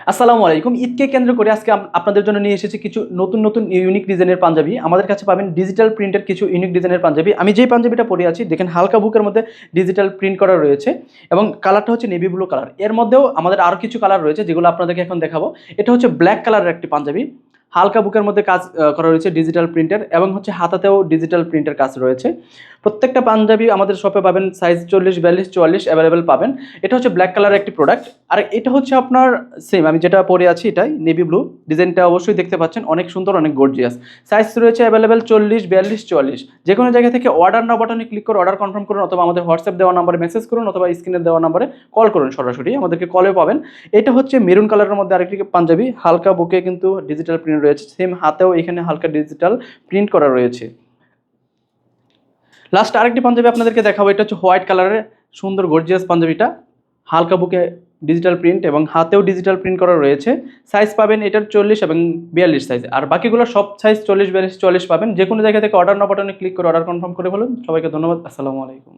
আসসালামু আলাইকুম। ঈদকে কেন্দ্র করে আজকে আপনাদের জন্য নিয়ে এসেছি কিছু নতুন নতুন ইউনিক ডিজাইনের পাঞ্জাবি। আমাদের কাছে পাবেন ডিজিটাল প্রিন্টের কিছু ইউনিক ডিজাইনের পাঞ্জাবি। আমি যেই পাঞ্জাবিটা পরে আছি দেখেন হালকা বুকের মধ্যে ডিজিটাল প্রিন্ট করা রয়েছে এবং কালারটা হচ্ছে নেভি ব্লু কালার। এর মধ্যেও আমাদের আরও কিছু কালার রয়েছে যেগুলো আপনাদেরকে এখন দেখাবো। এটা হচ্ছে ব্ল্যাক কালারের একটি পাঞ্জাবি। হালকা বুকের মধ্যে কাজ করা রয়েছে ডিজিটাল প্রিন্টের এবং হচ্ছে হাতাতেও ডিজিটাল প্রিন্টের কাজ রয়েছে। প্রত্যেকটা পাঞ্জাবি আমাদের শপে পাবেন সাইজ 40, 42, 44 অ্যাভেলেবেল পাবেন। এটা হচ্ছে ব্ল্যাক কালারের একটি প্রোডাক্ট। আর এটা হচ্ছে আপনার সেম আমি যেটা পরে আছি এটাই নেভি ব্লু। ডিজাইনটা অবশ্যই দেখতে পাচ্ছেন, অনেক সুন্দর, অনেক গর্জিয়াস। সাইজ রয়েছে অ্যাভেলেবেল 40, 42, 44। যে কোনো জায়গা থেকে অর্ডার নাও বাটনে ক্লিক করে অর্ডার কনফার্ম করুন, অথবা আমাদের হোয়াটসঅ্যাপ দেওয়া নাম্বারে মেসেজ করুন, অথবা স্ক্রিনে দেওয়া নাম্বারে কল করুন, সরাসরি আমাদেরকে কলেও পাবেন। এটা হচ্ছে মেরুন কালারের মধ্যে আরেকটি পাঞ্জাবি। হালকা বুকে কিন্তু ডিজিটাল প্রিন্ট রয়েছে, সেম হাতেও এখানে হালকা ডিজিটাল প্রিন্ট করা রয়েছে। লাস্ট আরেকটি পাঞ্জাবি আপনাদেরকে দেখাবো। এটা হচ্ছে হোয়াইট কালারের সুন্দর গর্জিয়াস পাঞ্জাবিটা। হালকা বুকে ডিজিটাল প্রিন্ট এবং হাতেও ডিজিটাল প্রিন্ট করা রয়েছে। সাইজ পাবেন এটার 40 এবং 42 সাইজ। আর বাকিগুলো সব সাইজ 40, 42, 44 পাবেন। যে কোনো জায়গা থেকে অর্ডার নাও বাটনে ক্লিক করে অর্ডার কনফার্ম করে বলুন। সবাইকে ধন্যবাদ। আসসালামু আলাইকুম।